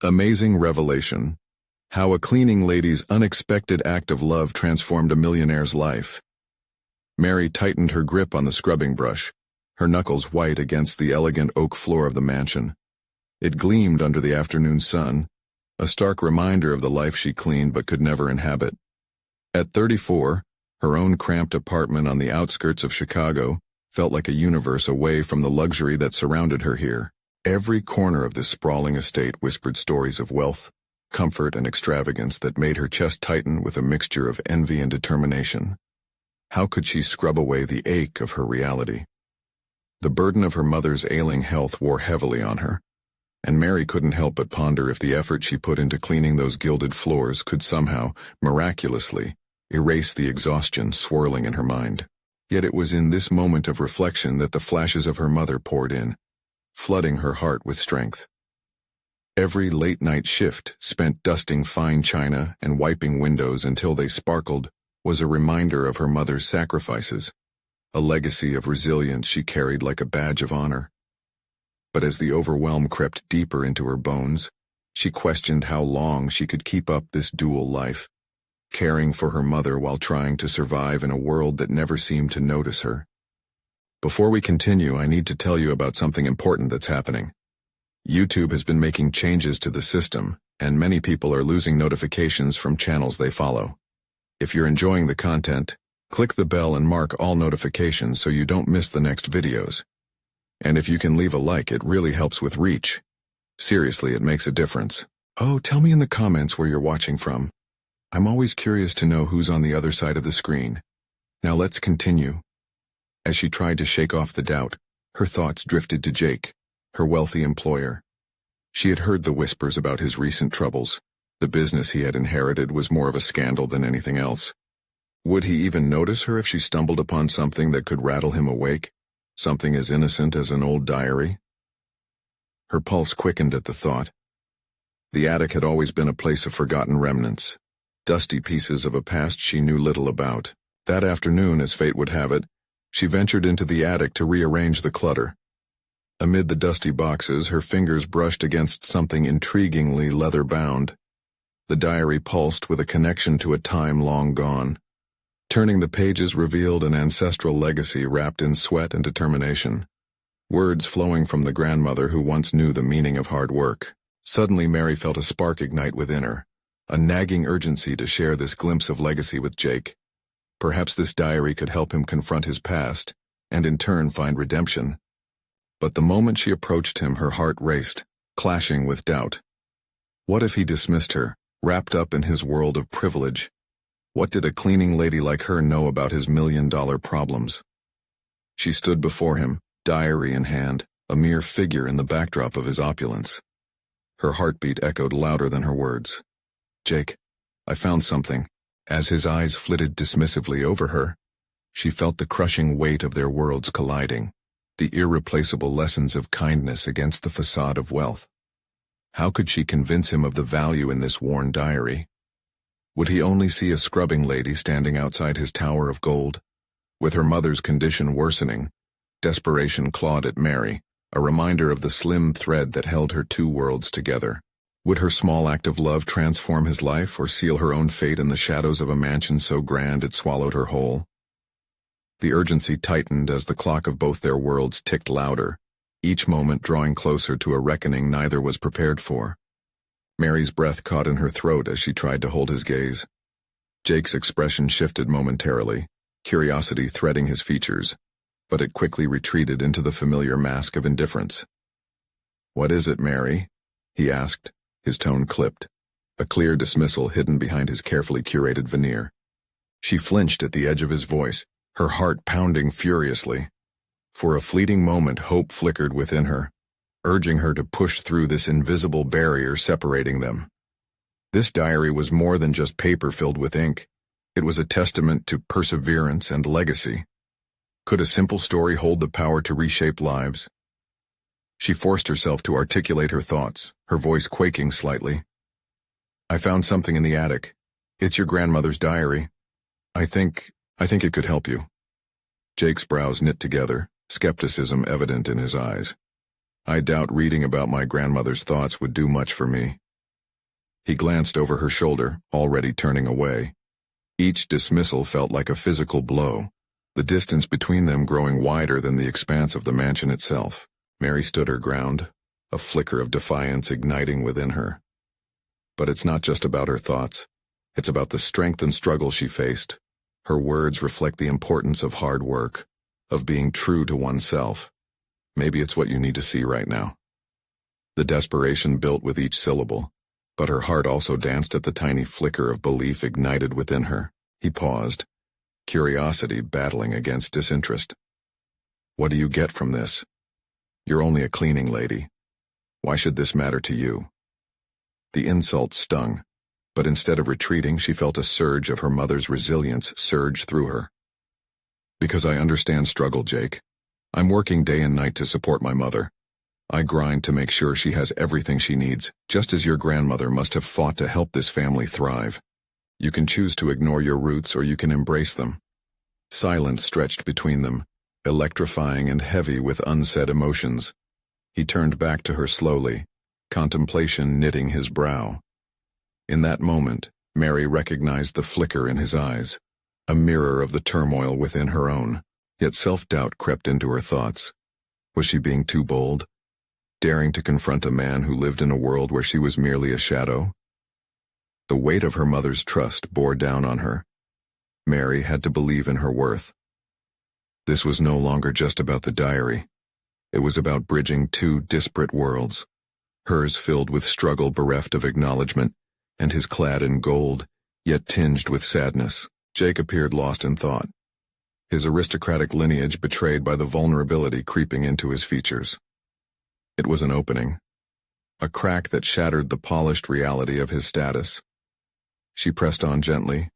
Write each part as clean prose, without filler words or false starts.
Amazing revelation. How a cleaning lady's unexpected act of love transformed a millionaire's life. Mary tightened her grip on the scrubbing brush, her knuckles white against the elegant oak floor of the mansion. It gleamed under the afternoon sun, a stark reminder of the life she cleaned but could never inhabit. At 34, her own cramped apartment on the outskirts of Chicago felt like a universe away from the luxury that surrounded her here. Every corner of this sprawling estate whispered stories of wealth, comfort, and extravagance that made her chest tighten with a mixture of envy and determination. How could she scrub away the ache of her reality? The burden of her mother's ailing health wore heavily on her, and Mary couldn't help but ponder if the effort she put into cleaning those gilded floors could somehow, miraculously, erase the exhaustion swirling in her mind. Yet it was in this moment of reflection that the flashes of her mother poured in, flooding her heart with strength. Every late-night shift spent dusting fine china and wiping windows until they sparkled was a reminder of her mother's sacrifices, a legacy of resilience she carried like a badge of honor. But as the overwhelm crept deeper into her bones, she questioned how long she could keep up this dual life, caring for her mother while trying to survive in a world that never seemed to notice her. Before we continue, I need to tell you about something important that's happening. YouTube has been making changes to the system, and many people are losing notifications from channels they follow. If you're enjoying the content, click the bell and mark all notifications so you don't miss the next videos. And if you can leave a like, it really helps with reach. Seriously, it makes a difference. Oh, tell me in the comments where you're watching from. I'm always curious to know who's on the other side of the screen. Now let's continue. As she tried to shake off the doubt, her thoughts drifted to Jake, her wealthy employer. She had heard the whispers about his recent troubles. The business he had inherited was more of a scandal than anything else. Would he even notice her if she stumbled upon something that could rattle him awake? Something as innocent as an old diary? Her pulse quickened at the thought. The attic had always been a place of forgotten remnants, dusty pieces of a past she knew little about. That afternoon, as fate would have it, she ventured into the attic to rearrange the clutter. Amid the dusty boxes, her fingers brushed against something intriguingly leather-bound. The diary pulsed with a connection to a time long gone. Turning the pages revealed an ancestral legacy wrapped in sweat and determination. Words flowing from the grandmother who once knew the meaning of hard work. Suddenly Mary felt a spark ignite within her, a nagging urgency to share this glimpse of legacy with Jake. Perhaps this diary could help him confront his past, and in turn find redemption. But the moment she approached him, her heart raced, clashing with doubt. What if he dismissed her, wrapped up in his world of privilege? What did a cleaning lady like her know about his million-dollar problems? She stood before him, diary in hand, a mere figure in the backdrop of his opulence. Her heartbeat echoed louder than her words. "Jake, I found something." As his eyes flitted dismissively over her, she felt the crushing weight of their worlds colliding, the irreplaceable lessons of kindness against the facade of wealth. How could she convince him of the value in this worn diary? Would he only see a scrubbing lady standing outside his tower of gold? With her mother's condition worsening, desperation clawed at Mary, a reminder of the slim thread that held her two worlds together. Would her small act of love transform his life or seal her own fate in the shadows of a mansion so grand it swallowed her whole? The urgency tightened as the clock of both their worlds ticked louder, each moment drawing closer to a reckoning neither was prepared for. Mary's breath caught in her throat as she tried to hold his gaze. Jake's expression shifted momentarily, curiosity threading his features, but it quickly retreated into the familiar mask of indifference. "What is it, Mary?" he asked, his tone clipped, a clear dismissal hidden behind his carefully curated veneer. She flinched at the edge of his voice, her heart pounding furiously. For a fleeting moment, hope flickered within her, urging her to push through this invisible barrier separating them. This diary was more than just paper filled with ink. It was a testament to perseverance and legacy. Could a simple story hold the power to reshape lives? She forced herself to articulate her thoughts, her voice quaking slightly. "I found something in the attic. It's your grandmother's diary. I think it could help you." Jake's brows knit together, skepticism evident in his eyes. "I doubt reading about my grandmother's thoughts would do much for me." He glanced over her shoulder, already turning away. Each dismissal felt like a physical blow, the distance between them growing wider than the expanse of the mansion itself. Mary stood her ground, a flicker of defiance igniting within her. But it's not just about her thoughts. It's about the strength and struggle she faced. Her words reflect the importance of hard work, of being true to oneself. Maybe it's what you need to see right now. The desperation built with each syllable, but her heart also danced at the tiny flicker of belief ignited within her. He paused, curiosity battling against disinterest. What do you get from this? You're only a cleaning lady. Why should this matter to you? The insult stung, but instead of retreating, she felt a surge of her mother's resilience surge through her. Because I understand struggle, Jake. I'm working day and night to support my mother. I grind to make sure she has everything she needs, just as your grandmother must have fought to help this family thrive. You can choose to ignore your roots or you can embrace them. Silence stretched between them, electrifying and heavy with unsaid emotions. He turned back to her slowly, contemplation knitting his brow. In that moment, Mary recognized the flicker in his eyes, a mirror of the turmoil within her own, yet self-doubt crept into her thoughts. Was she being too bold? Daring to confront a man who lived in a world where she was merely a shadow? The weight of her mother's trust bore down on her. Mary had to believe in her worth. This was no longer just about the diary. It was about bridging two disparate worlds, hers filled with struggle bereft of acknowledgement, and his clad in gold, yet tinged with sadness. Jake appeared lost in thought, his aristocratic lineage betrayed by the vulnerability creeping into his features. It was an opening, a crack that shattered the polished reality of his status. She pressed on gently.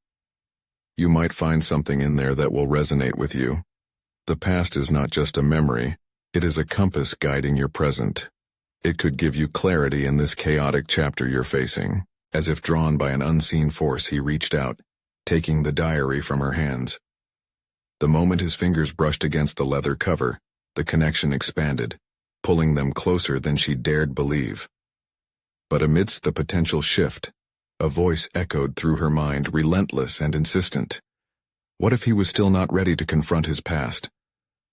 You might find something in there that will resonate with you. The past is not just a memory, it is a compass guiding your present. It could give you clarity in this chaotic chapter you're facing. As if drawn by an unseen force, he reached out, taking the diary from her hands. The moment his fingers brushed against the leather cover, the connection expanded, pulling them closer than she dared believe. But amidst the potential shift, a voice echoed through her mind, relentless and insistent. What if he was still not ready to confront his past?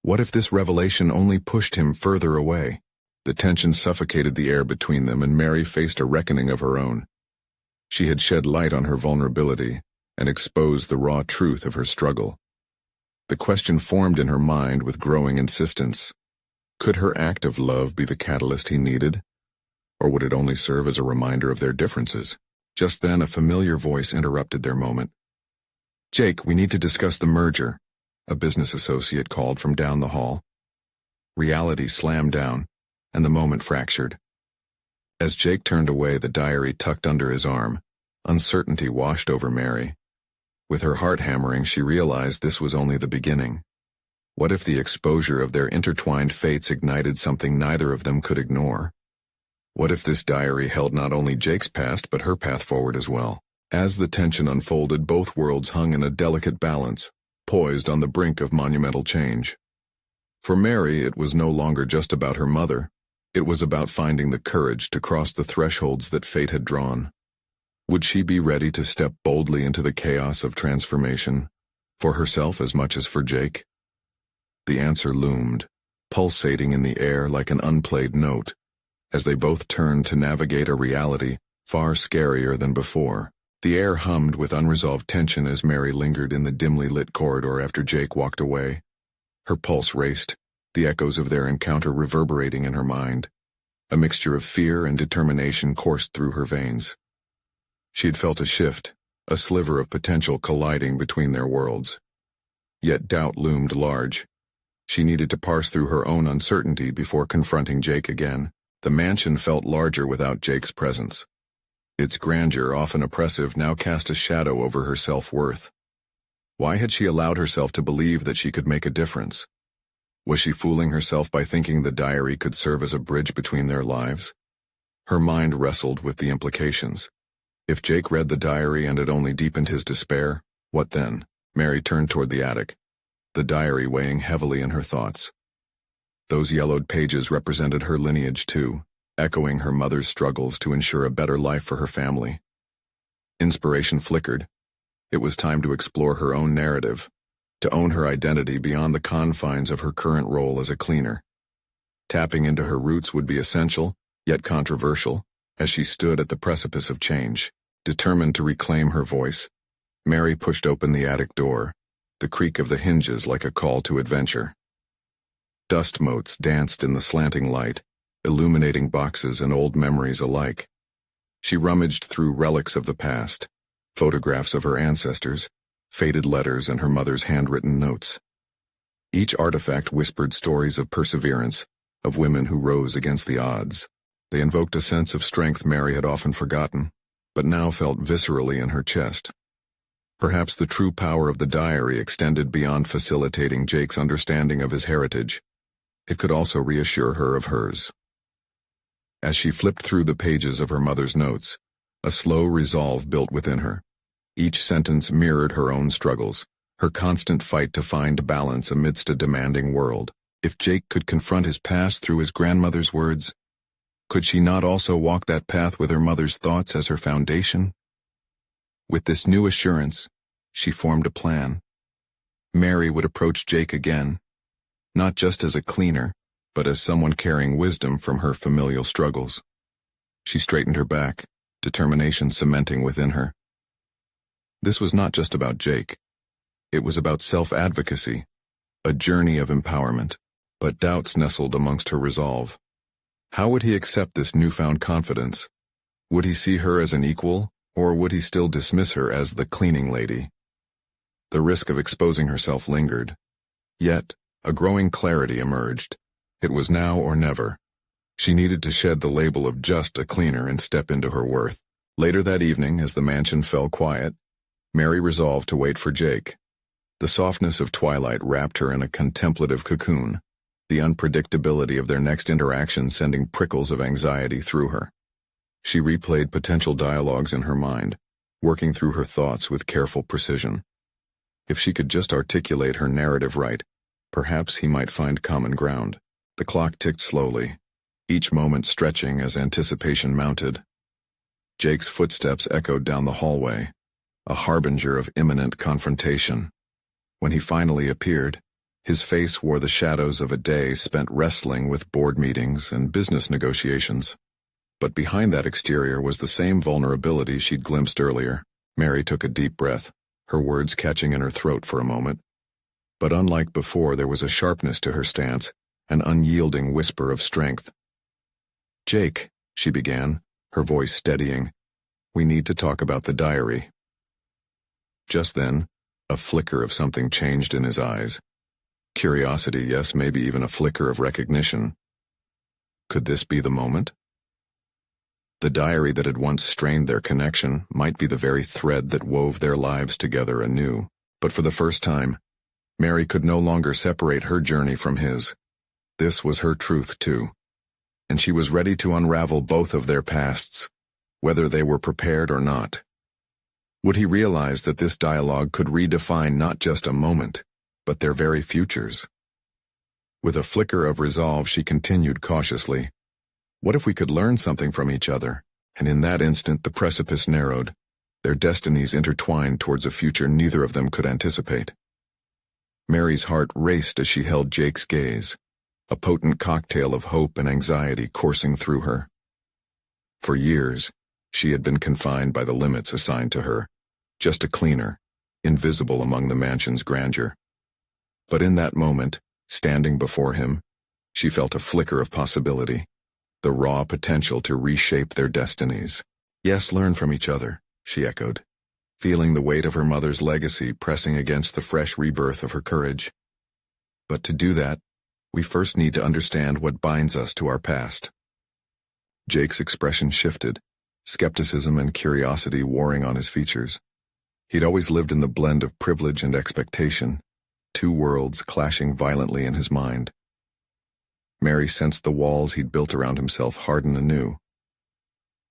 What if this revelation only pushed him further away? The tension suffocated the air between them, and Mary faced a reckoning of her own. She had shed light on her vulnerability and exposed the raw truth of her struggle. The question formed in her mind with growing insistence. Could her act of love be the catalyst he needed? Or would it only serve as a reminder of their differences? Just then, a familiar voice interrupted their moment. Jake, we need to discuss the merger, a business associate called from down the hall. Reality slammed down, and the moment fractured. As Jake turned away, the diary tucked under his arm, uncertainty washed over Mary. With her heart hammering, she realized this was only the beginning. What if the exposure of their intertwined fates ignited something neither of them could ignore? What if this diary held not only Jake's past but her path forward as well? As the tension unfolded, both worlds hung in a delicate balance, poised on the brink of monumental change. For Mary, it was no longer just about her mother. It was about finding the courage to cross the thresholds that fate had drawn. Would she be ready to step boldly into the chaos of transformation, for herself as much as for Jake? The answer loomed, pulsating in the air like an unplayed note, as they both turned to navigate a reality far scarier than before. The air hummed with unresolved tension as Mary lingered in the dimly lit corridor after Jake walked away. Her pulse raced, the echoes of their encounter reverberating in her mind. A mixture of fear and determination coursed through her veins. She had felt a shift, a sliver of potential colliding between their worlds. Yet doubt loomed large. She needed to parse through her own uncertainty before confronting Jake again. The mansion felt larger without Jake's presence. Its grandeur, often oppressive, now cast a shadow over her self-worth. Why had she allowed herself to believe that she could make a difference? Was she fooling herself by thinking the diary could serve as a bridge between their lives? Her mind wrestled with the implications. If Jake read the diary and it only deepened his despair, what then? Mary turned toward the attic, the diary weighing heavily in her thoughts. Those yellowed pages represented her lineage too, echoing her mother's struggles to ensure a better life for her family. Inspiration flickered. It was time to explore her own narrative, to own her identity beyond the confines of her current role as a cleaner. Tapping into her roots would be essential, yet controversial, as she stood at the precipice of change. Determined to reclaim her voice, Mary pushed open the attic door, the creak of the hinges like a call to adventure. Dust motes danced in the slanting light, illuminating boxes and old memories alike. She rummaged through relics of the past, photographs of her ancestors, faded letters and her mother's handwritten notes. Each artifact whispered stories of perseverance, of women who rose against the odds. They invoked a sense of strength Mary had often forgotten, but now felt viscerally in her chest. Perhaps the true power of the diary extended beyond facilitating Jake's understanding of his heritage. It could also reassure her of hers. As she flipped through the pages of her mother's notes, a slow resolve built within her. Each sentence mirrored her own struggles, her constant fight to find balance amidst a demanding world. If Jake could confront his past through his grandmother's words, could she not also walk that path with her mother's thoughts as her foundation? With this new assurance, she formed a plan. Mary would approach Jake again, not just as a cleaner, but as someone carrying wisdom from her familial struggles. She straightened her back, determination cementing within her. This was not just about Jake. It was about self-advocacy, a journey of empowerment, but doubts nestled amongst her resolve. How would he accept this newfound confidence? Would he see her as an equal, or would he still dismiss her as the cleaning lady? The risk of exposing herself lingered. Yet, a growing clarity emerged. It was now or never. She needed to shed the label of just a cleaner and step into her worth. Later that evening, as the mansion fell quiet, Mary resolved to wait for Jake. The softness of twilight wrapped her in a contemplative cocoon, the unpredictability of their next interaction sending prickles of anxiety through her. She replayed potential dialogues in her mind, working through her thoughts with careful precision. If she could just articulate her narrative right, perhaps he might find common ground. The clock ticked slowly, each moment stretching as anticipation mounted. Jake's footsteps echoed down the hallway, a harbinger of imminent confrontation. When he finally appeared, his face wore the shadows of a day spent wrestling with board meetings and business negotiations. But behind that exterior was the same vulnerability she'd glimpsed earlier. Mary took a deep breath, her words catching in her throat for a moment. But unlike before, there was a sharpness to her stance, an unyielding whisper of strength. "Jake," she began, her voice steadying, "we need to talk about the diary." Just then, a flicker of something changed in his eyes. Curiosity, yes, maybe even a flicker of recognition. Could this be the moment? The diary that had once strained their connection might be the very thread that wove their lives together anew. But for the first time, Mary could no longer separate her journey from his. This was her truth, too. And she was ready to unravel both of their pasts, whether they were prepared or not. Would he realize that this dialogue could redefine not just a moment, but their very futures? With a flicker of resolve, she continued cautiously. What if we could learn something from each other? And in that instant, the precipice narrowed, their destinies intertwined towards a future neither of them could anticipate. Mary's heart raced as she held Jake's gaze, a potent cocktail of hope and anxiety coursing through her. For years, she had been confined by the limits assigned to her, just a cleaner, invisible among the mansion's grandeur. But in that moment, standing before him, she felt a flicker of possibility, the raw potential to reshape their destinies. "Yes, learn from each other," she echoed, feeling the weight of her mother's legacy pressing against the fresh rebirth of her courage. "But to do that, we first need to understand what binds us to our past." Jake's expression shifted, skepticism and curiosity warring on his features. He'd always lived in the blend of privilege and expectation, two worlds clashing violently in his mind. Mary sensed the walls he'd built around himself harden anew.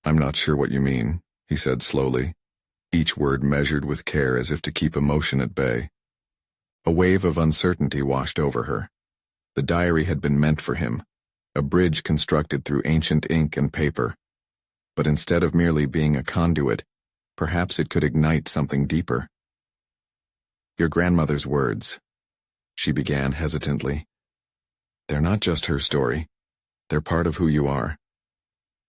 "I'm not sure what you mean," he said slowly, each word measured with care as if to keep emotion at bay. A wave of uncertainty washed over her. The diary had been meant for him, a bridge constructed through ancient ink and paper. But instead of merely being a conduit, Perhaps it could ignite something deeper. Your grandmother's words, she began hesitantly. They're not just her story. They're part of who you are.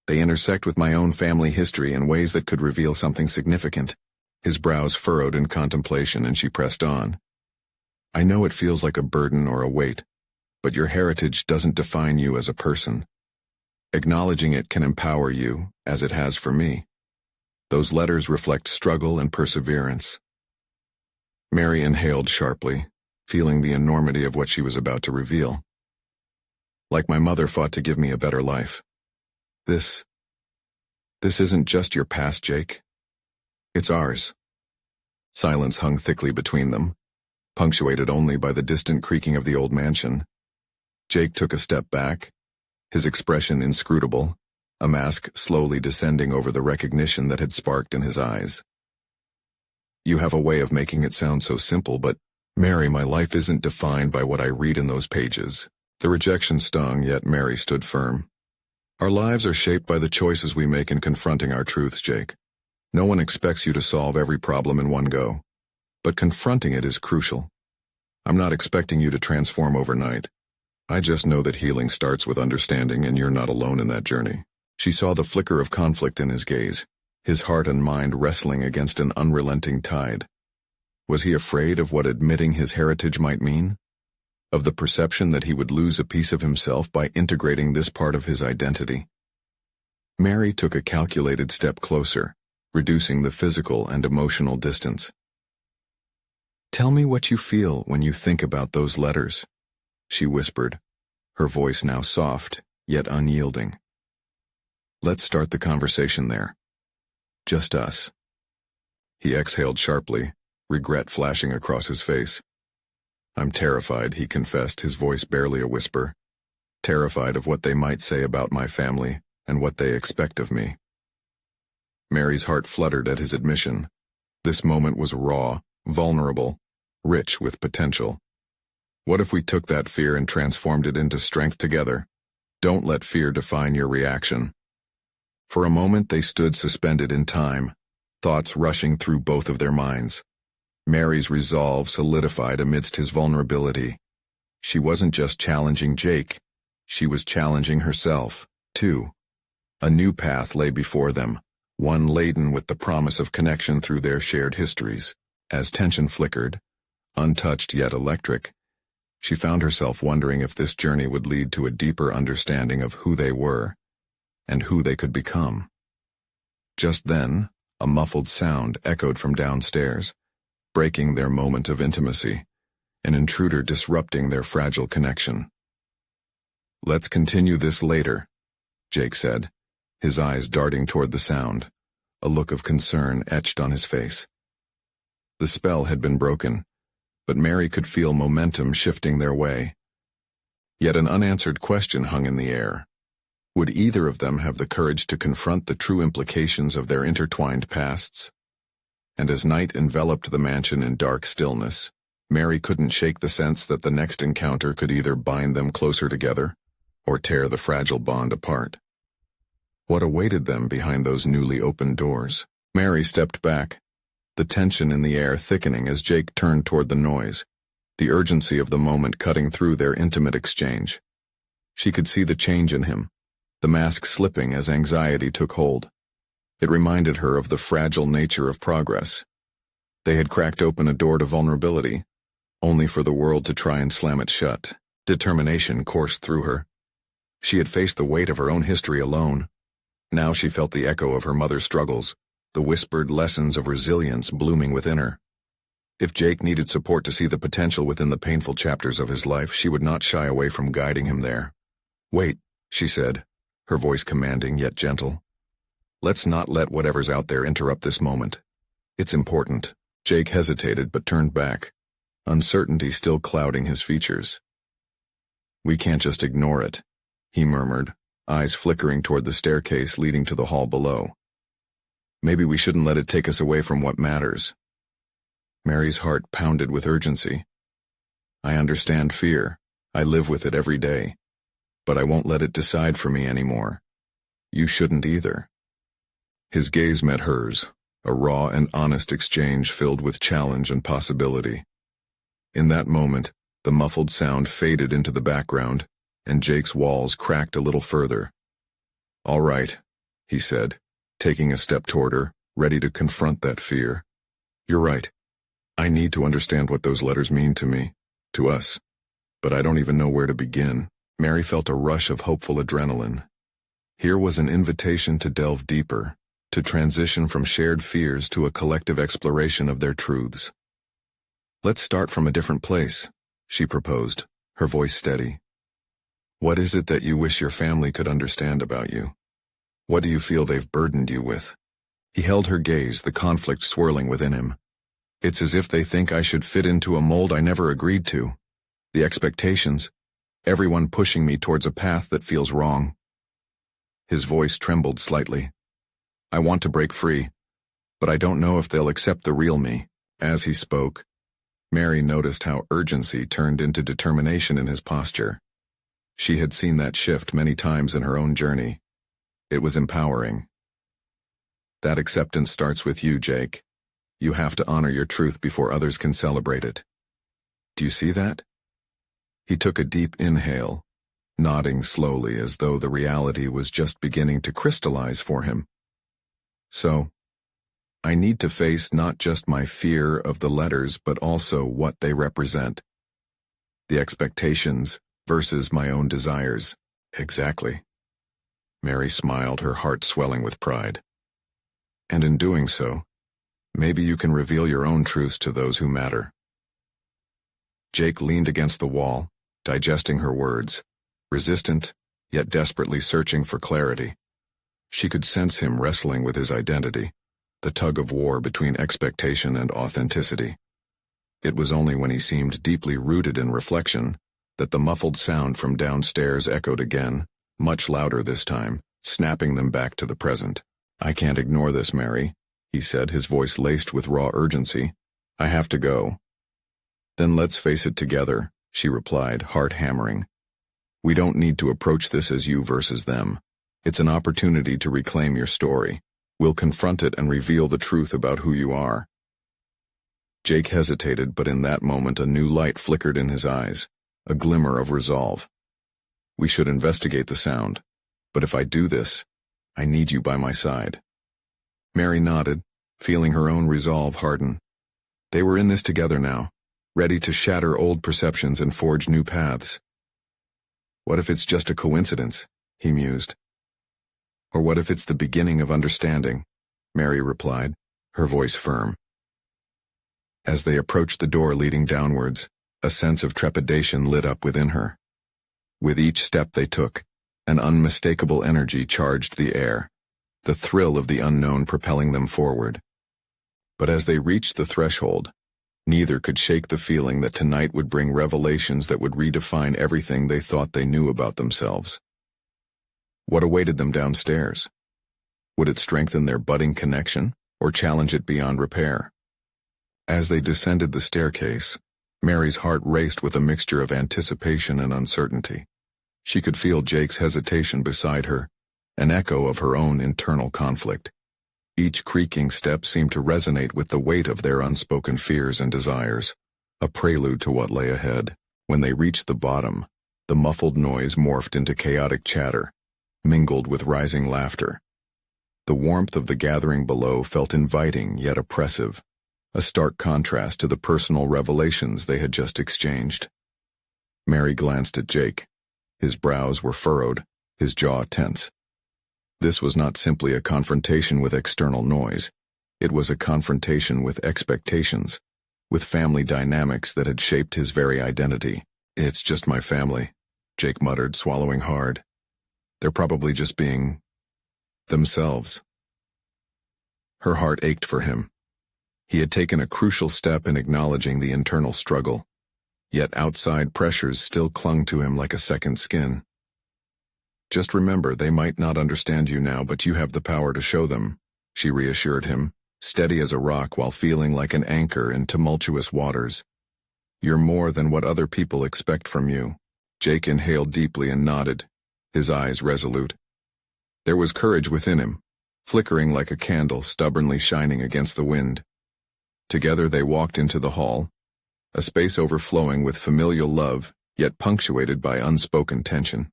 They intersect with my own family history in ways that could reveal something significant. His brows furrowed in contemplation, and she pressed on. I know it feels like a burden or a weight, but your heritage doesn't define you as a person. Acknowledging it can empower you, as it has for me. Those letters reflect struggle and perseverance. Mary inhaled sharply, feeling the enormity of what she was about to reveal. Like my mother fought to give me a better life. This isn't just your past, Jake. It's ours. Silence hung thickly between them, punctuated only by the distant creaking of the old mansion. Jake took a step back, his expression inscrutable, a mask slowly descending over the recognition that had sparked in his eyes. You have a way of making it sound so simple, but, Mary, my life isn't defined by what I read in those pages. The rejection stung, yet Mary stood firm. Our lives are shaped by the choices we make in confronting our truths, Jake. No one expects you to solve every problem in one go, but confronting it is crucial. I'm not expecting you to transform overnight. I just know that healing starts with understanding, and you're not alone in that journey. She saw the flicker of conflict in his gaze, his heart and mind wrestling against an unrelenting tide. Was he afraid of what admitting his heritage might mean? Of the perception that he would lose a piece of himself by integrating this part of his identity? Mary took a calculated step closer, reducing the physical and emotional distance. Tell me what you feel when you think about those letters, she whispered, her voice now soft, yet unyielding. Let's start the conversation there. Just us. He exhaled sharply, regret flashing across his face. I'm terrified, he confessed, his voice barely a whisper. Terrified of what they might say about my family and what they expect of me. Mary's heart fluttered at his admission. This moment was raw, vulnerable, rich with potential. What if we took that fear and transformed it into strength together? Don't let fear define your reaction. For a moment they stood suspended in time, thoughts rushing through both of their minds. Mary's resolve solidified amidst his vulnerability. She wasn't just challenging Jake, she was challenging herself, too. A new path lay before them, one laden with the promise of connection through their shared histories. As tension flickered, untouched yet electric, she found herself wondering if this journey would lead to a deeper understanding of who they were and who they could become. Just then, a muffled sound echoed from downstairs, breaking their moment of intimacy, an intruder disrupting their fragile connection. Let's continue this later, Jake said, his eyes darting toward the sound, a look of concern etched on his face. The spell had been broken, but Mary could feel momentum shifting their way. Yet an unanswered question hung in the air. Would either of them have the courage to confront the true implications of their intertwined pasts? And as night enveloped the mansion in dark stillness, Mary couldn't shake the sense that the next encounter could either bind them closer together or tear the fragile bond apart. What awaited them behind those newly opened doors? Mary stepped back, the tension in the air thickening as Jake turned toward the noise, the urgency of the moment cutting through their intimate exchange. She could see the change in him, the mask slipping as anxiety took hold. It reminded her of the fragile nature of progress. They had cracked open a door to vulnerability, only for the world to try and slam it shut. Determination coursed through her. She had faced the weight of her own history alone. Now she felt the echo of her mother's struggles, the whispered lessons of resilience blooming within her. If Jake needed support to see the potential within the painful chapters of his life, she would not shy away from guiding him there. Wait, she said, her voice commanding yet gentle. Let's not let whatever's out there interrupt this moment. It's important. Jake hesitated but turned back, uncertainty still clouding his features. We can't just ignore it, he murmured, eyes flickering toward the staircase leading to the hall below. Maybe we shouldn't let it take us away from what matters. Mary's heart pounded with urgency. I understand fear. I live with it every day. But I won't let it decide for me anymore. You shouldn't either. His gaze met hers, a raw and honest exchange filled with challenge and possibility. In that moment, the muffled sound faded into the background, and Jake's walls cracked a little further. "All right," he said, taking a step toward her, ready to confront that fear. "You're right. I need to understand what those letters mean to me, to us. But I don't even know where to begin." Mary felt a rush of hopeful adrenaline. Here was an invitation to delve deeper, to transition from shared fears to a collective exploration of their truths. "Let's start from a different place," she proposed, her voice steady. "What is it that you wish your family could understand about you? What do you feel they've burdened you with?" He held her gaze, the conflict swirling within him. "It's as if they think I should fit into a mold I never agreed to. The expectations, everyone pushing me towards a path that feels wrong." His voice trembled slightly. "I want to break free, but I don't know if they'll accept the real me." As he spoke, Mary noticed how urgency turned into determination in his posture. She had seen that shift many times in her own journey. It was empowering. "That acceptance starts with you, Jake. You have to honor your truth before others can celebrate it. Do you see that?" He took a deep inhale, nodding slowly as though the reality was just beginning to crystallize for him. "So, I need to face not just my fear of the letters but also what they represent. The expectations versus my own desires." "Exactly." Mary smiled, her heart swelling with pride. "And in doing so, maybe you can reveal your own truths to those who matter." Jake leaned against the wall, digesting her words, resistant, yet desperately searching for clarity. She could sense him wrestling with his identity, the tug-of-war between expectation and authenticity. It was only when he seemed deeply rooted in reflection that the muffled sound from downstairs echoed again, much louder this time, snapping them back to the present. "I can't ignore this, Mary," he said, his voice laced with raw urgency. "I have to go." "Then let's face it together," she replied, heart hammering. "We don't need to approach this as you versus them. It's an opportunity to reclaim your story. We'll confront it and reveal the truth about who you are." Jake hesitated, but in that moment a new light flickered in his eyes, a glimmer of resolve. "We should investigate the sound, but if I do this, I need you by my side." Mary nodded, feeling her own resolve harden. They were in this together now, ready to shatter old perceptions and forge new paths. "What if it's just a coincidence?" he mused. "Or what if it's the beginning of understanding?" Mary replied, her voice firm. As they approached the door leading downwards, a sense of trepidation lit up within her. With each step they took, an unmistakable energy charged the air, the thrill of the unknown propelling them forward. But as they reached the threshold, neither could shake the feeling that tonight would bring revelations that would redefine everything they thought they knew about themselves. What awaited them downstairs? Would it strengthen their budding connection, or challenge it beyond repair? As they descended the staircase, Mary's heart raced with a mixture of anticipation and uncertainty. She could feel Jake's hesitation beside her, an echo of her own internal conflict. Each creaking step seemed to resonate with the weight of their unspoken fears and desires, a prelude to what lay ahead. When they reached the bottom, the muffled noise morphed into chaotic chatter, mingled with rising laughter. The warmth of the gathering below felt inviting yet oppressive, a stark contrast to the personal revelations they had just exchanged. Mary glanced at Jake. His brows were furrowed, his jaw tense. This was not simply a confrontation with external noise. It was a confrontation with expectations, with family dynamics that had shaped his very identity. "It's just my family," Jake muttered, swallowing hard. "They're probably just being themselves." Her heart ached for him. He had taken a crucial step in acknowledging the internal struggle, yet outside pressures still clung to him like a second skin. "Just remember, they might not understand you now, but you have the power to show them," she reassured him, steady as a rock while feeling like an anchor in tumultuous waters. "You're more than what other people expect from you." Jake inhaled deeply and nodded, his eyes resolute. There was courage within him, flickering like a candle stubbornly shining against the wind. Together they walked into the hall, a space overflowing with familial love, yet punctuated by unspoken tension.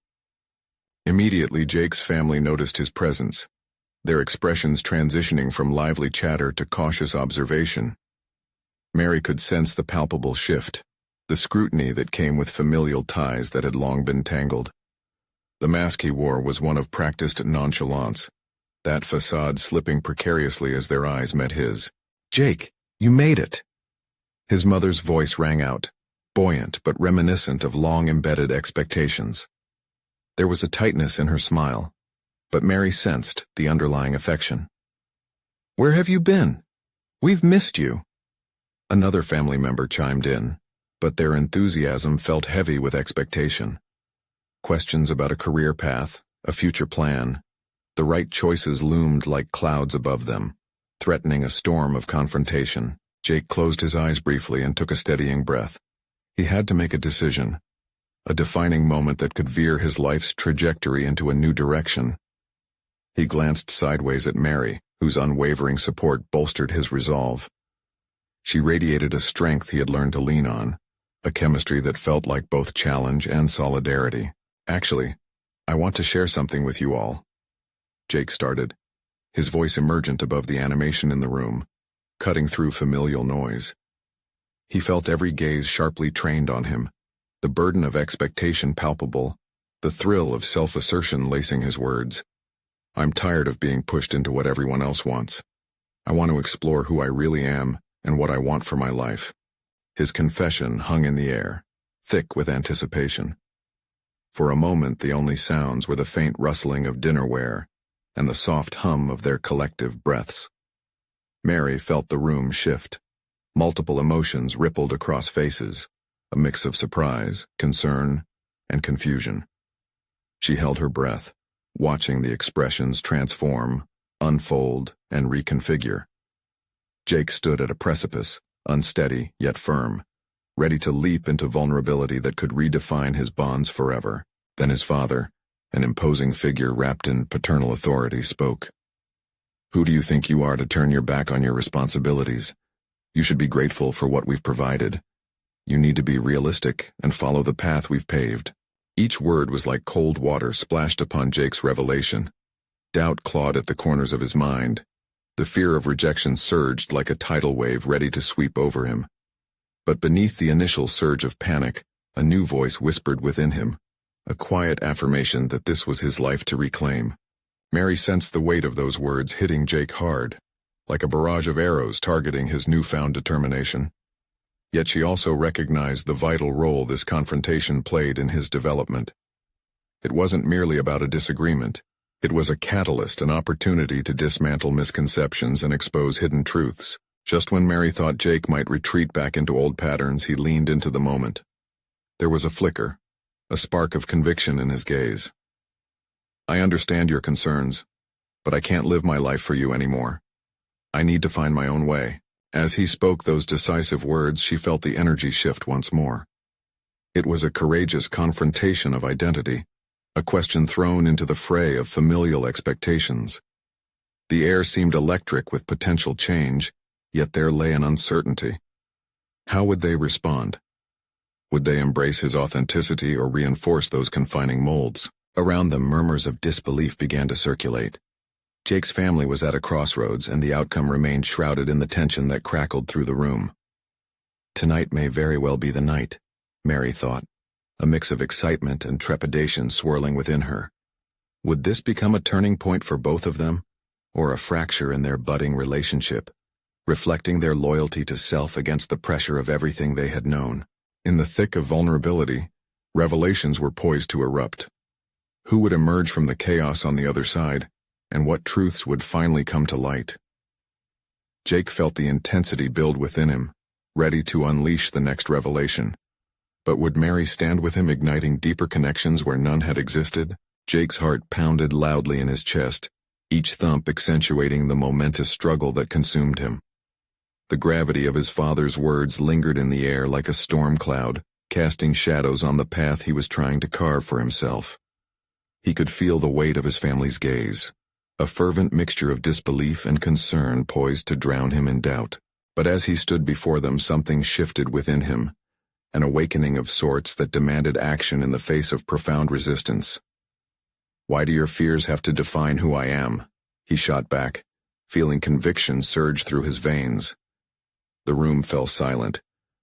Immediately Jake's family noticed his presence, their expressions transitioning from lively chatter to cautious observation. Mary could sense the palpable shift, the scrutiny that came with familial ties that had long been tangled. The mask he wore was one of practiced nonchalance, that facade slipping precariously as their eyes met his. "Jake, you made it!" His mother's voice rang out, buoyant but reminiscent of long-embedded expectations. There was a tightness in her smile, but Mary sensed the underlying affection. "Where have you been? We've missed you." Another family member chimed in, but their enthusiasm felt heavy with expectation. Questions about a career path, a future plan, the right choices loomed like clouds above them, threatening a storm of confrontation. Jake closed his eyes briefly and took a steadying breath. He had to make a decision, a defining moment that could veer his life's trajectory into a new direction. He glanced sideways at Mary, whose unwavering support bolstered his resolve. She radiated a strength he had learned to lean on, a chemistry that felt like both challenge and solidarity. "Actually, I want to share something with you all," Jake started, his voice emergent above the animation in the room, cutting through familial noise. He felt every gaze sharply trained on him, the burden of expectation palpable, the thrill of self-assertion lacing his words. "I'm tired of being pushed into what everyone else wants. I want to explore who I really am and what I want for my life." His confession hung in the air, thick with anticipation. For a moment the only sounds were the faint rustling of dinnerware and the soft hum of their collective breaths. Mary felt the room shift. Multiple emotions rippled across faces, a mix of surprise, concern, and confusion. She held her breath, watching the expressions transform, unfold, and reconfigure. Jake stood at a precipice, unsteady yet firm, ready to leap into vulnerability that could redefine his bonds forever. Then his father, an imposing figure wrapped in paternal authority, spoke. "Who do you think you are to turn your back on your responsibilities? You should be grateful for what we've provided. You need to be realistic and follow the path we've paved." Each word was like cold water splashed upon Jake's revelation. Doubt clawed at the corners of his mind. The fear of rejection surged like a tidal wave ready to sweep over him. But beneath the initial surge of panic, a new voice whispered within him, a quiet affirmation that this was his life to reclaim. Mary sensed the weight of those words hitting Jake hard, like a barrage of arrows targeting his newfound determination. Yet she also recognized the vital role this confrontation played in his development. It wasn't merely about a disagreement. It was a catalyst, an opportunity to dismantle misconceptions and expose hidden truths. Just when Mary thought Jake might retreat back into old patterns, he leaned into the moment. There was a flicker, a spark of conviction in his gaze. "I understand your concerns, but I can't live my life for you anymore. I need to find my own way." As he spoke those decisive words, she felt the energy shift once more. It was a courageous confrontation of identity, a question thrown into the fray of familial expectations. The air seemed electric with potential change, yet there lay an uncertainty. How would they respond? Would they embrace his authenticity or reinforce those confining molds? Around them, murmurs of disbelief began to circulate. Jake's family was at a crossroads, and the outcome remained shrouded in the tension that crackled through the room. Tonight may very well be the night, Mary thought, a mix of excitement and trepidation swirling within her. Would this become a turning point for both of them, or a fracture in their budding relationship, reflecting their loyalty to self against the pressure of everything they had known? In the thick of vulnerability, revelations were poised to erupt. Who would emerge from the chaos on the other side, and what truths would finally come to light? Jake felt the intensity build within him, ready to unleash the next revelation. But would Mary stand with him, igniting deeper connections where none had existed? Jake's heart pounded loudly in his chest, each thump accentuating the momentous struggle that consumed him. The gravity of his father's words lingered in the air like a storm cloud, casting shadows on the path he was trying to carve for himself. He could feel the weight of his family's gaze, a fervent mixture of disbelief and concern poised to drown him in doubt. But as he stood before them, something shifted within him, an awakening of sorts that demanded action in the face of profound resistance. "Why do your fears have to define who I am?" he shot back, feeling conviction surge through his veins. The room fell silent,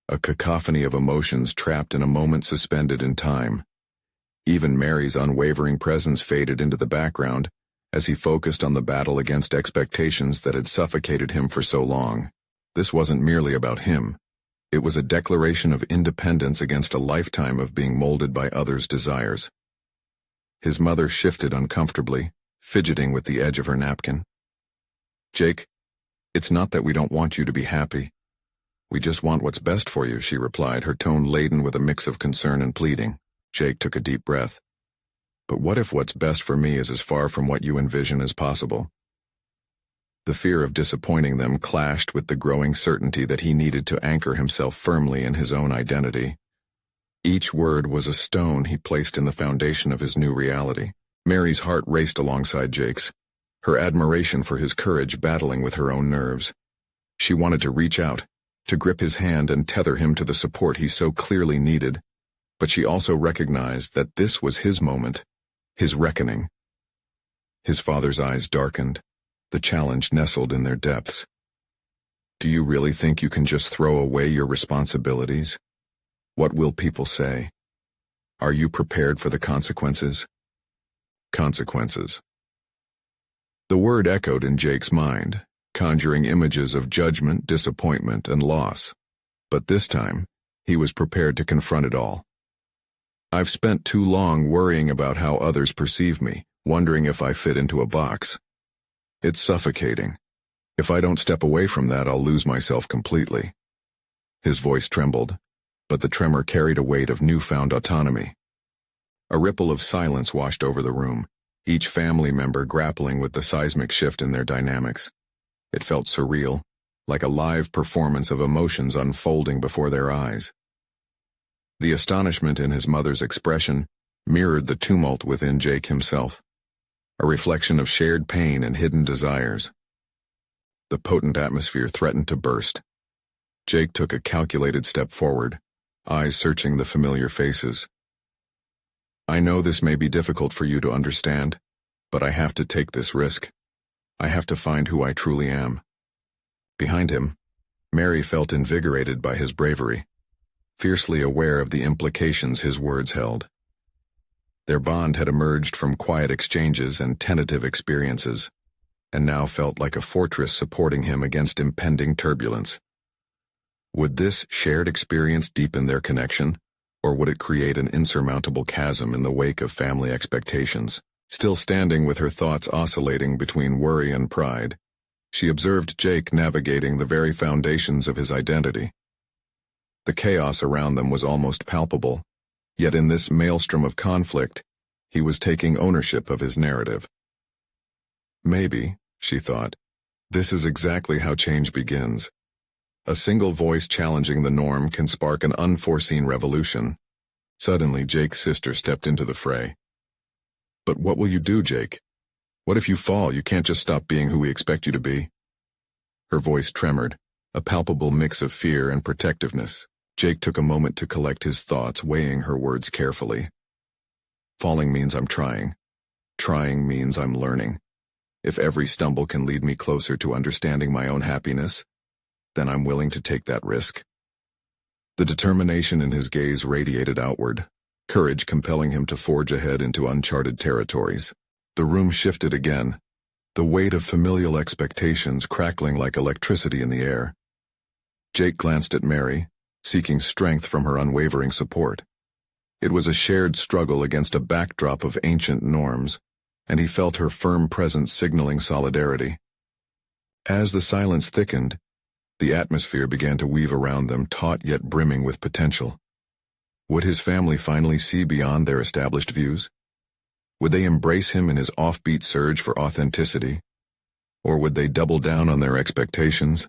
a cacophony of emotions trapped in a moment suspended in time. Even Mary's unwavering presence faded into the background as he focused on the battle against expectations that had suffocated him for so long. This wasn't merely about him. It was a declaration of independence against a lifetime of being molded by others' desires. His mother shifted uncomfortably, fidgeting with the edge of her napkin. "Jake, it's not that we don't want you to be happy. We just want what's best for you," she replied, her tone laden with a mix of concern and pleading. Jake took a deep breath. "But what if what's best for me is as far from what you envision as possible?" The fear of disappointing them clashed with the growing certainty that he needed to anchor himself firmly in his own identity. Each word was a stone he placed in the foundation of his new reality. Mary's heart raced alongside Jake's, her admiration for his courage battling with her own nerves. She wanted to reach out, to grip his hand and tether him to the support he so clearly needed, but she also recognized that this was his moment, his reckoning. His father's eyes darkened, the challenge nestled in their depths. "Do you really think you can just throw away your responsibilities? What will people say? Are you prepared for the consequences?" Consequences. The word echoed in Jake's mind, conjuring images of judgment, disappointment, and loss. But this time, he was prepared to confront it all. "I've spent too long worrying about how others perceive me, wondering if I fit into a box. It's suffocating. If I don't step away from that, I'll lose myself completely." His voice trembled, but the tremor carried a weight of newfound autonomy. A ripple of silence washed over the room, each family member grappling with the seismic shift in their dynamics. It felt surreal, like a live performance of emotions unfolding before their eyes. The astonishment in his mother's expression mirrored the tumult within Jake himself, a reflection of shared pain and hidden desires. The potent atmosphere threatened to burst. Jake took a calculated step forward, eyes searching the familiar faces. "I know this may be difficult for you to understand, but I have to take this risk. I have to find who I truly am." Behind him, Mary felt invigorated by his bravery, fiercely aware of the implications his words held. Their bond had emerged from quiet exchanges and tentative experiences, and now felt like a fortress supporting him against impending turbulence. Would this shared experience deepen their connection, or would it create an insurmountable chasm in the wake of family expectations? Still standing with her thoughts oscillating between worry and pride, she observed Jake navigating the very foundations of his identity. The chaos around them was almost palpable, yet in this maelstrom of conflict, he was taking ownership of his narrative. Maybe, she thought, this is exactly how change begins. A single voice challenging the norm can spark an unforeseen revolution. Suddenly, Jake's sister stepped into the fray. "But what will you do, Jake? What if you fall? You can't just stop being who we expect you to be." Her voice tremored, a palpable mix of fear and protectiveness. Jake took a moment to collect his thoughts, weighing her words carefully. "Falling means I'm trying. Trying means I'm learning. If every stumble can lead me closer to understanding my own happiness, then I'm willing to take that risk." The determination in his gaze radiated outward, courage compelling him to forge ahead into uncharted territories. The room shifted again, the weight of familial expectations crackling like electricity in the air. Jake glanced at Mary, seeking strength from her unwavering support. It was a shared struggle against a backdrop of ancient norms, and he felt her firm presence signaling solidarity. As the silence thickened, the atmosphere began to weave around them, taut yet brimming with potential. Would his family finally see beyond their established views? Would they embrace him in his offbeat surge for authenticity? Or would they double down on their expectations,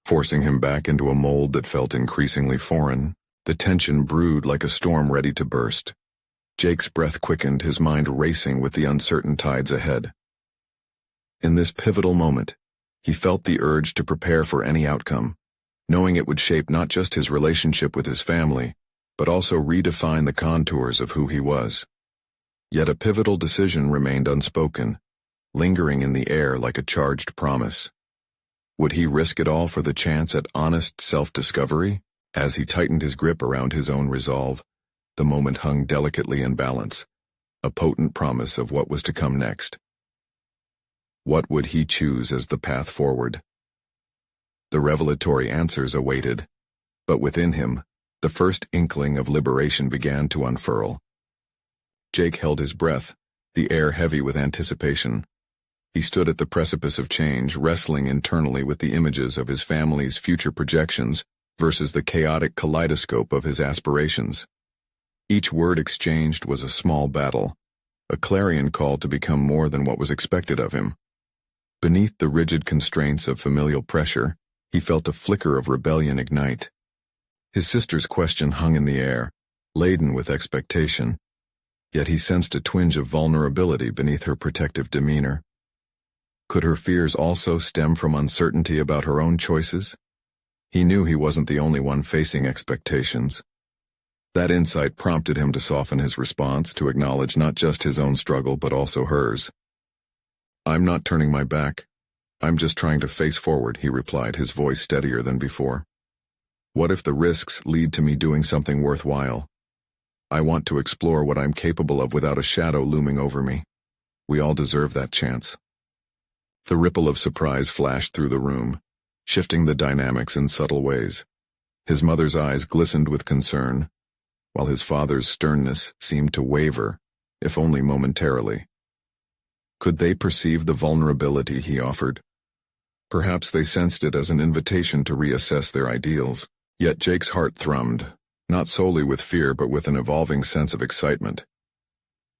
forcing him back into a mold that felt increasingly foreign? The tension brewed like a storm ready to burst. Jake's breath quickened, his mind racing with the uncertain tides ahead. In this pivotal moment, he felt the urge to prepare for any outcome, knowing it would shape not just his relationship with his family, but also redefine the contours of who he was. Yet a pivotal decision remained unspoken, lingering in the air like a charged promise. Would he risk it all for the chance at honest self-discovery? As he tightened his grip around his own resolve, the moment hung delicately in balance, a potent promise of what was to come next. What would he choose as the path forward? The revelatory answers awaited, but within him, the first inkling of liberation began to unfurl. Jake held his breath, the air heavy with anticipation. He stood at the precipice of change, wrestling internally with the images of his family's future projections versus the chaotic kaleidoscope of his aspirations. Each word exchanged was a small battle, a clarion call to become more than what was expected of him. Beneath the rigid constraints of familial pressure, he felt a flicker of rebellion ignite. His sister's question hung in the air, laden with expectation, yet he sensed a twinge of vulnerability beneath her protective demeanor. Could her fears also stem from uncertainty about her own choices? He knew he wasn't the only one facing expectations. That insight prompted him to soften his response, to acknowledge not just his own struggle but also hers. "I'm not turning my back. I'm just trying to face forward," he replied, his voice steadier than before. "What if the risks lead to me doing something worthwhile? I want to explore what I'm capable of without a shadow looming over me. We all deserve that chance." The ripple of surprise flashed through the room, shifting the dynamics in subtle ways. His mother's eyes glistened with concern, while his father's sternness seemed to waver, if only momentarily. Could they perceive the vulnerability he offered? Perhaps they sensed it as an invitation to reassess their ideals. Yet Jake's heart thrummed, not solely with fear but with an evolving sense of excitement.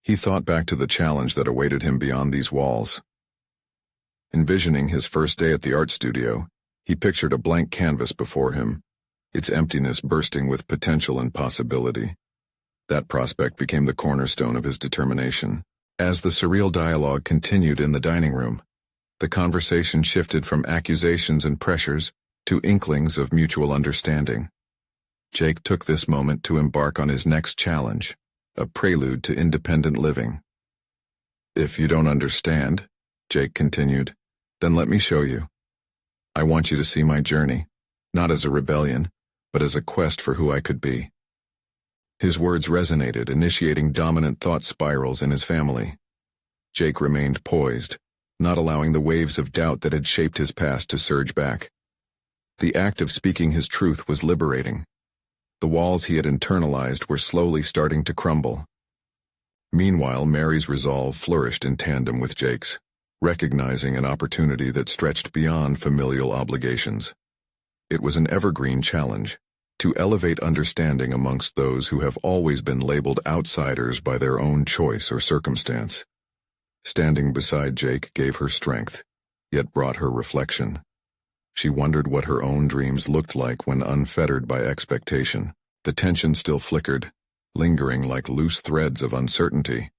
He thought back to the challenge that awaited him beyond these walls. Envisioning his first day at the art studio, he pictured a blank canvas before him, its emptiness bursting with potential and possibility. That prospect became the cornerstone of his determination. As the surreal dialogue continued in the dining room, the conversation shifted from accusations and pressures to inklings of mutual understanding. Jake took this moment to embark on his next challenge, a prelude to independent living. "If you don't understand," Jake continued, "then let me show you. I want you to see my journey, not as a rebellion, but as a quest for who I could be." His words resonated, initiating dominant thought spirals in his family. Jake remained poised, not allowing the waves of doubt that had shaped his past to surge back. The act of speaking his truth was liberating. The walls he had internalized were slowly starting to crumble. Meanwhile, Mary's resolve flourished in tandem with Jake's, recognizing an opportunity that stretched beyond familial obligations. It was an evergreen challenge, to elevate understanding amongst those who have always been labeled outsiders by their own choice or circumstance. Standing beside Jake gave her strength, yet brought her reflection. She wondered what her own dreams looked like when unfettered by expectation. The tension still flickered, lingering like loose threads of uncertainty.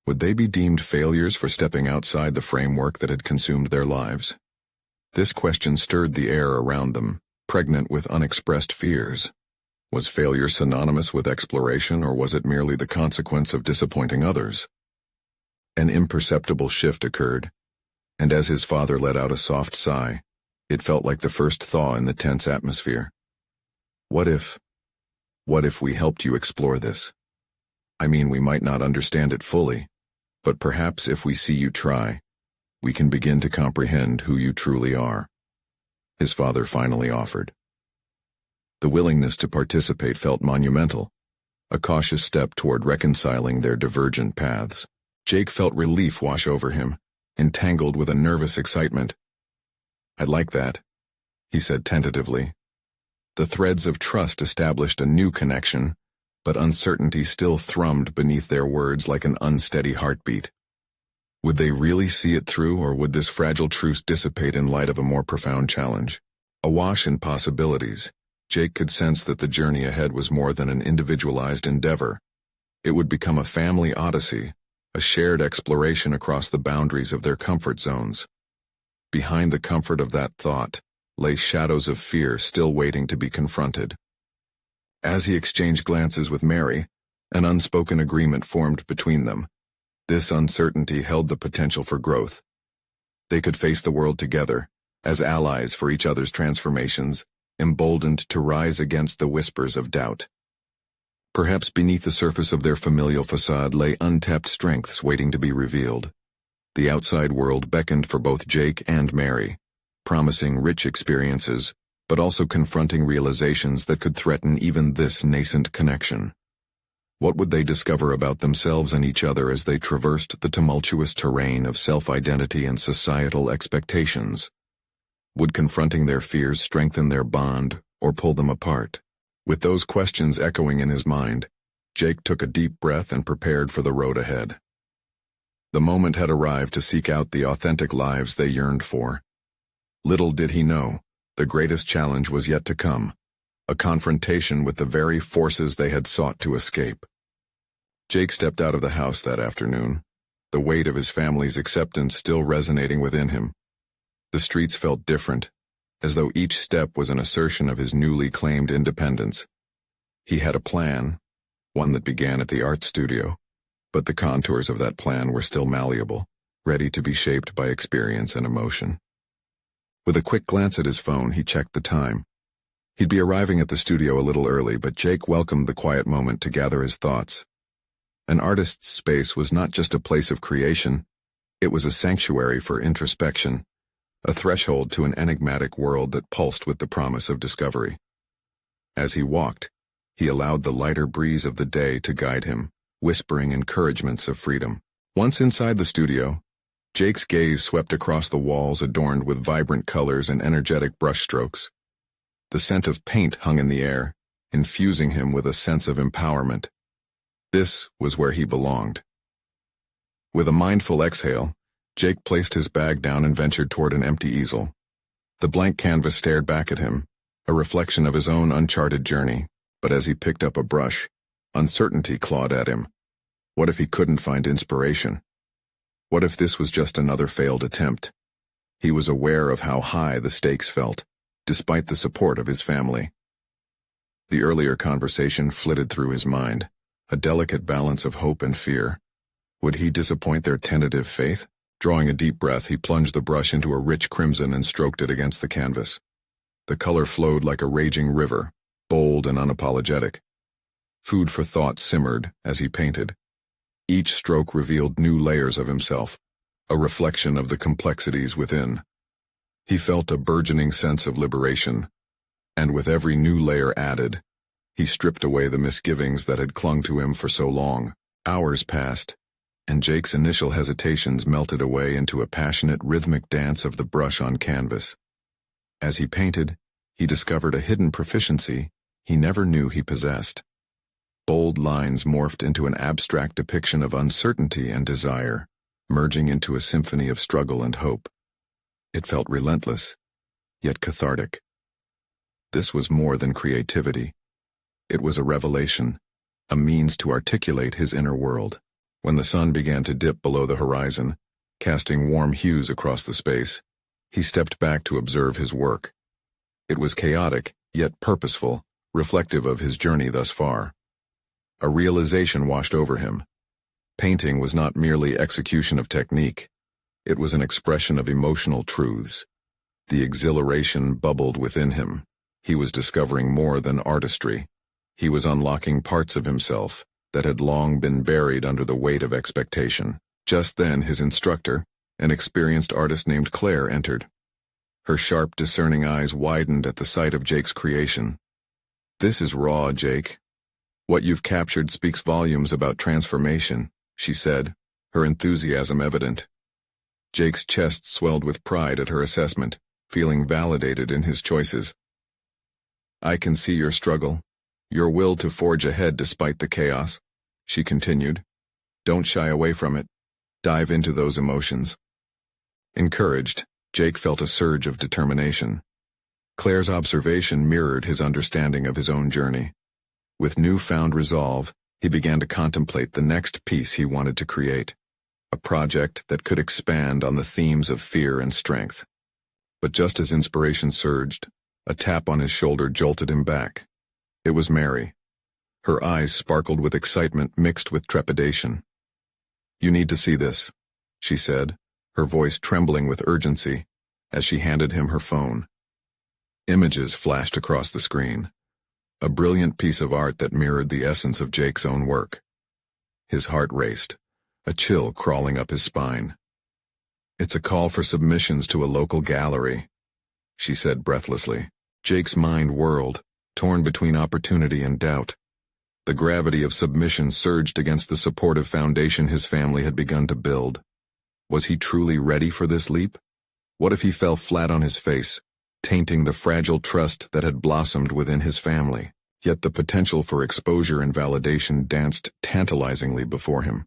Would they be deemed failures for stepping outside the framework that had consumed their lives? This question stirred the air around them, pregnant with unexpressed fears. Was failure synonymous with exploration, or was it merely the consequence of disappointing others? An imperceptible shift occurred, and as his father let out a soft sigh, it felt like the first thaw in the tense atmosphere. What if we helped you explore this? I mean, we might not understand it fully, but perhaps if we see you try, we can begin to comprehend who you truly are," his father finally offered. The willingness to participate felt monumental, a cautious step toward reconciling their divergent paths. Jake felt relief wash over him, entangled with a nervous excitement. "I'd like that," he said tentatively. The threads of trust established a new connection, but uncertainty still thrummed beneath their words like an unsteady heartbeat. Would they really see it through, or would this fragile truce dissipate in light of a more profound challenge? Awash in possibilities, Jake could sense that the journey ahead was more than an individualized endeavor. It would become a family odyssey, a shared exploration across the boundaries of their comfort zones. Behind the comfort of that thought lay shadows of fear still waiting to be confronted. As he exchanged glances with Mary, an unspoken agreement formed between them. This uncertainty held the potential for growth. They could face the world together, as allies for each other's transformations, emboldened to rise against the whispers of doubt. Perhaps beneath the surface of their familial facade lay untapped strengths waiting to be revealed. The outside world beckoned for both Jake and Mary, promising rich experiences, but also confronting realizations that could threaten even this nascent connection. What would they discover about themselves and each other as they traversed the tumultuous terrain of self-identity and societal expectations? Would confronting their fears strengthen their bond or pull them apart? With those questions echoing in his mind, Jake took a deep breath and prepared for the road ahead. The moment had arrived to seek out the authentic lives they yearned for. Little did he know, the greatest challenge was yet to come, a confrontation with the very forces they had sought to escape. Jake stepped out of the house that afternoon, the weight of his family's acceptance still resonating within him. The streets felt different, as though each step was an assertion of his newly claimed independence. He had a plan, one that began at the art studio, but the contours of that plan were still malleable, ready to be shaped by experience and emotion. With a quick glance at his phone, he checked the time. He'd be arriving at the studio a little early, but Jake welcomed the quiet moment to gather his thoughts. An artist's space was not just a place of creation, it was a sanctuary for introspection, a threshold to an enigmatic world that pulsed with the promise of discovery. As he walked, he allowed the lighter breeze of the day to guide him, whispering encouragements of freedom. Once inside the studio, Jake's gaze swept across the walls adorned with vibrant colors and energetic brushstrokes. The scent of paint hung in the air, infusing him with a sense of empowerment. This was where he belonged. With a mindful exhale, Jake placed his bag down and ventured toward an empty easel. The blank canvas stared back at him, a reflection of his own uncharted journey, but as he picked up a brush, uncertainty clawed at him. What if he couldn't find inspiration? What if this was just another failed attempt? He was aware of how high the stakes felt, despite the support of his family. The earlier conversation flitted through his mind, a delicate balance of hope and fear. Would he disappoint their tentative faith? Drawing a deep breath, he plunged the brush into a rich crimson and stroked it against the canvas. The color flowed like a raging river, bold and unapologetic. Food for thought simmered as he painted. Each stroke revealed new layers of himself, a reflection of the complexities within. He felt a burgeoning sense of liberation, and with every new layer added, he stripped away the misgivings that had clung to him for so long. Hours passed, and Jake's initial hesitations melted away into a passionate rhythmic dance of the brush on canvas. As he painted, he discovered a hidden proficiency he never knew he possessed. Bold lines morphed into an abstract depiction of uncertainty and desire, merging into a symphony of struggle and hope. It felt relentless, yet cathartic. This was more than creativity. It was a revelation, a means to articulate his inner world. When the sun began to dip below the horizon, casting warm hues across the space, he stepped back to observe his work. It was chaotic, yet purposeful, reflective of his journey thus far. A realization washed over him. Painting was not merely execution of technique. It was an expression of emotional truths. The exhilaration bubbled within him. He was discovering more than artistry. He was unlocking parts of himself that had long been buried under the weight of expectation. Just then his instructor, an experienced artist named Claire, entered. Her sharp, discerning eyes widened at the sight of Jake's creation. "This is raw, Jake. What you've captured speaks volumes about transformation," she said, her enthusiasm evident. Jake's chest swelled with pride at her assessment, feeling validated in his choices. "I can see your struggle, your will to forge ahead despite the chaos," she continued. "Don't shy away from it. Dive into those emotions." Encouraged, Jake felt a surge of determination. Claire's observation mirrored his understanding of his own journey. With newfound resolve, he began to contemplate the next piece he wanted to create, a project that could expand on the themes of fear and strength. But just as inspiration surged, a tap on his shoulder jolted him back. It was Mary. Her eyes sparkled with excitement mixed with trepidation. "You need to see this," she said, her voice trembling with urgency, as she handed him her phone. Images flashed across the screen. A brilliant piece of art that mirrored the essence of Jake's own work. His heart raced, a chill crawling up his spine. "It's a call for submissions to a local gallery," she said breathlessly. Jake's mind whirled, torn between opportunity and doubt. The gravity of submission surged against the supportive foundation his family had begun to build. Was he truly ready for this leap? What if he fell flat on his face, tainting the fragile trust that had blossomed within his family? Yet the potential for exposure and validation danced tantalizingly before him.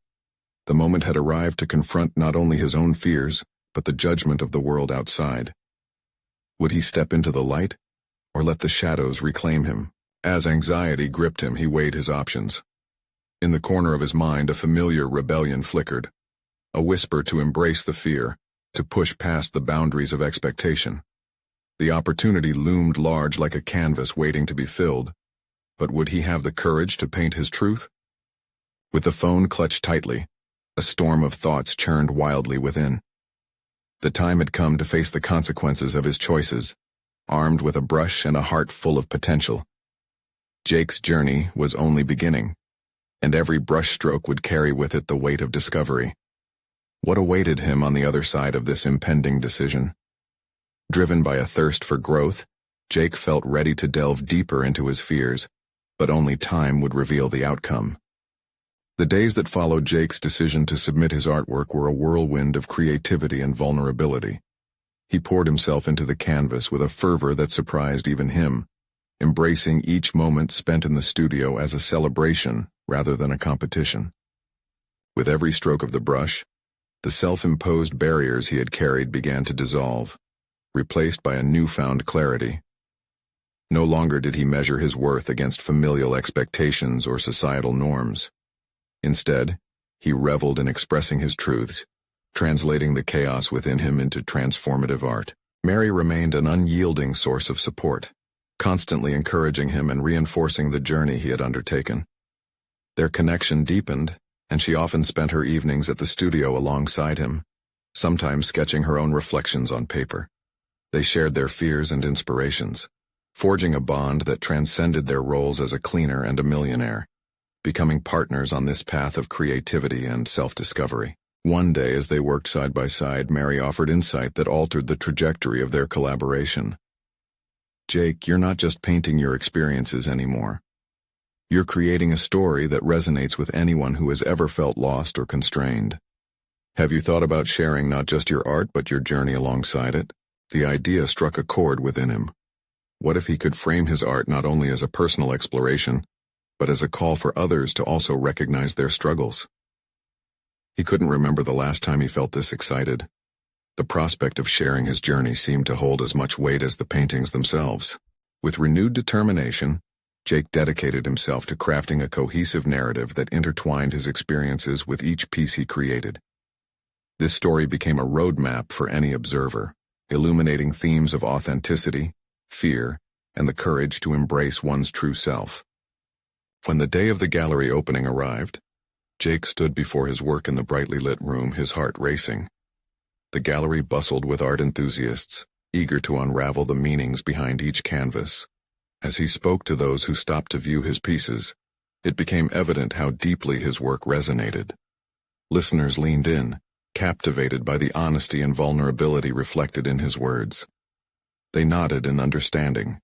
The moment had arrived to confront not only his own fears, but the judgment of the world outside. Would he step into the light, or let the shadows reclaim him? As anxiety gripped him, he weighed his options. In the corner of his mind, a familiar rebellion flickered. A whisper to embrace the fear, to push past the boundaries of expectation. The opportunity loomed large like a canvas waiting to be filled. But would he have the courage to paint his truth? With the phone clutched tightly, a storm of thoughts churned wildly within. The time had come to face the consequences of his choices, armed with a brush and a heart full of potential. Jake's journey was only beginning, and every brushstroke would carry with it the weight of discovery. What awaited him on the other side of this impending decision? Driven by a thirst for growth, Jake felt ready to delve deeper into his fears, but only time would reveal the outcome. The days that followed Jake's decision to submit his artwork were a whirlwind of creativity and vulnerability. He poured himself into the canvas with a fervor that surprised even him, embracing each moment spent in the studio as a celebration rather than a competition. With every stroke of the brush, the self-imposed barriers he had carried began to dissolve, replaced by a newfound clarity. No longer did he measure his worth against familial expectations or societal norms. Instead, he reveled in expressing his truths, translating the chaos within him into transformative art. Mary remained an unyielding source of support, constantly encouraging him and reinforcing the journey he had undertaken. Their connection deepened, and she often spent her evenings at the studio alongside him, sometimes sketching her own reflections on paper. They shared their fears and inspirations, forging a bond that transcended their roles as a cleaner and a millionaire, becoming partners on this path of creativity and self-discovery. One day, as they worked side by side, Mary offered insight that altered the trajectory of their collaboration. "Jake, you're not just painting your experiences anymore. You're creating a story that resonates with anyone who has ever felt lost or constrained. Have you thought about sharing not just your art but your journey alongside it?" The idea struck a chord within him. What if he could frame his art not only as a personal exploration, but as a call for others to also recognize their struggles? He couldn't remember the last time he felt this excited. The prospect of sharing his journey seemed to hold as much weight as the paintings themselves. With renewed determination, Jake dedicated himself to crafting a cohesive narrative that intertwined his experiences with each piece he created. This story became a roadmap for any observer, illuminating themes of authenticity, fear, and the courage to embrace one's true self. When the day of the gallery opening arrived, Jake stood before his work in the brightly lit room, his heart racing. The gallery bustled with art enthusiasts, eager to unravel the meanings behind each canvas. As he spoke to those who stopped to view his pieces, it became evident how deeply his work resonated. Listeners leaned in, captivated by the honesty and vulnerability reflected in his words. They nodded in understanding,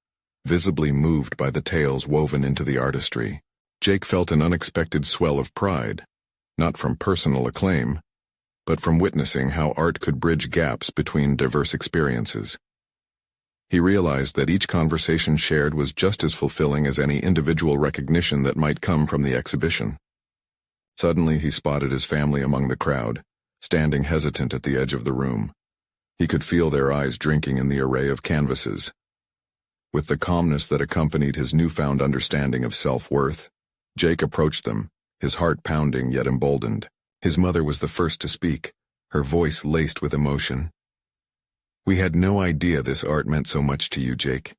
visibly moved by the tales woven into the artistry. Jake felt an unexpected swell of pride, not from personal acclaim, but from witnessing how art could bridge gaps between diverse experiences. He realized that each conversation shared was just as fulfilling as any individual recognition that might come from the exhibition. Suddenly he spotted his family among the crowd, standing hesitant at the edge of the room. He could feel their eyes drinking in the array of canvases. With the calmness that accompanied his newfound understanding of self-worth, Jake approached them, his heart pounding yet emboldened. His mother was the first to speak, her voice laced with emotion. We had no idea this art meant so much to you, Jake.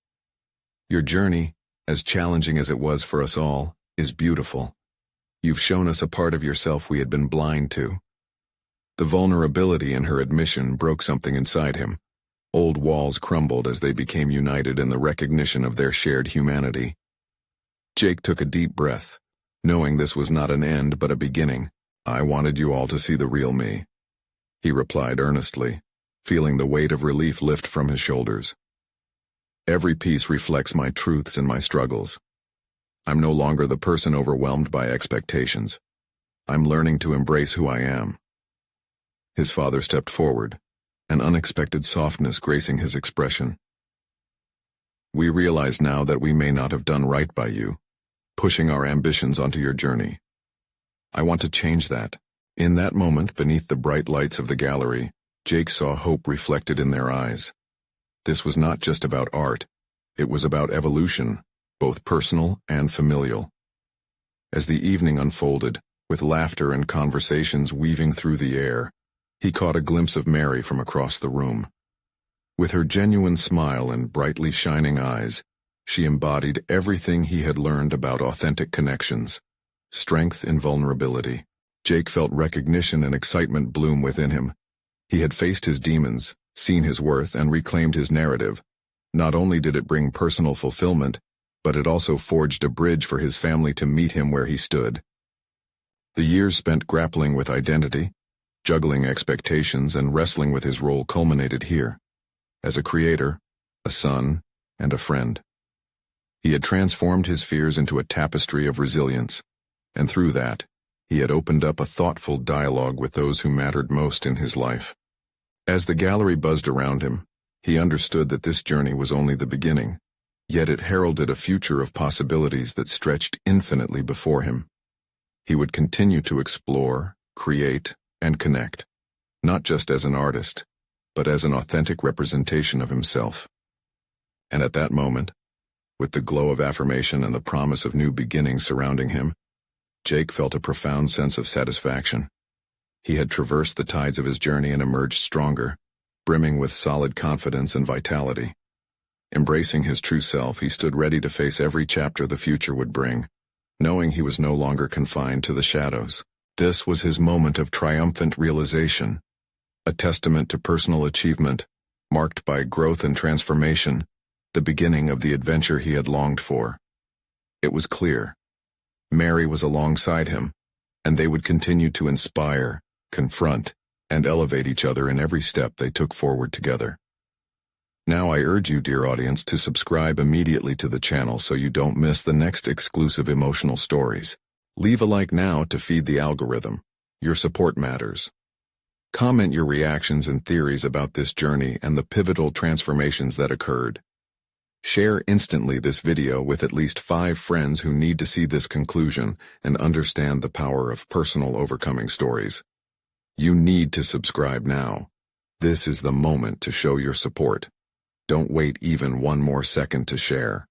Your journey, as challenging as it was for us all, is beautiful. You've shown us a part of yourself we had been blind to. The vulnerability in her admission broke something inside him. Old walls crumbled as they became united in the recognition of their shared humanity. Jake took a deep breath, knowing this was not an end but a beginning. I wanted you all to see the real me, he replied earnestly, feeling the weight of relief lift from his shoulders. Every piece reflects my truths and my struggles. I'm no longer the person overwhelmed by expectations. I'm learning to embrace who I am. His father stepped forward, an unexpected softness gracing his expression. We realize now that we may not have done right by you, pushing our ambitions onto your journey. I want to change that. In that moment, beneath the bright lights of the gallery, Jake saw hope reflected in their eyes. This was not just about art, it was about evolution, both personal and familial. As the evening unfolded, with laughter and conversations weaving through the air, he caught a glimpse of Mary from across the room. With her genuine smile and brightly shining eyes, she embodied everything he had learned about authentic connections, strength in vulnerability. Jake felt recognition and excitement bloom within him. He had faced his demons, seen his worth, and reclaimed his narrative. Not only did it bring personal fulfillment, but it also forged a bridge for his family to meet him where he stood. The years spent grappling with identity, juggling expectations, and wrestling with his role culminated here, as a creator, a son, and a friend. He had transformed his fears into a tapestry of resilience, and through that, he had opened up a thoughtful dialogue with those who mattered most in his life. As the gallery buzzed around him, he understood that this journey was only the beginning, yet it heralded a future of possibilities that stretched infinitely before him. He would continue to explore, create, and connect, not just as an artist, but as an authentic representation of himself. And at that moment, with the glow of affirmation and the promise of new beginnings surrounding him, Jake felt a profound sense of satisfaction. He had traversed the tides of his journey and emerged stronger, brimming with solid confidence and vitality. Embracing his true self, he stood ready to face every chapter the future would bring, knowing he was no longer confined to the shadows. This was his moment of triumphant realization, a testament to personal achievement, marked by growth and transformation, the beginning of the adventure he had longed for. It was clear. Mary was alongside him, and they would continue to inspire, confront, and elevate each other in every step they took forward together. Now I urge you, dear audience, to subscribe immediately to the channel so you don't miss the next exclusive emotional stories. Leave a like now to feed the algorithm. Your support matters. Comment your reactions and theories about this journey and the pivotal transformations that occurred. Share instantly this video with at least 5 friends who need to see this conclusion and understand the power of personal overcoming stories. You need to subscribe now. This is the moment to show your support. Don't wait even one more second to share.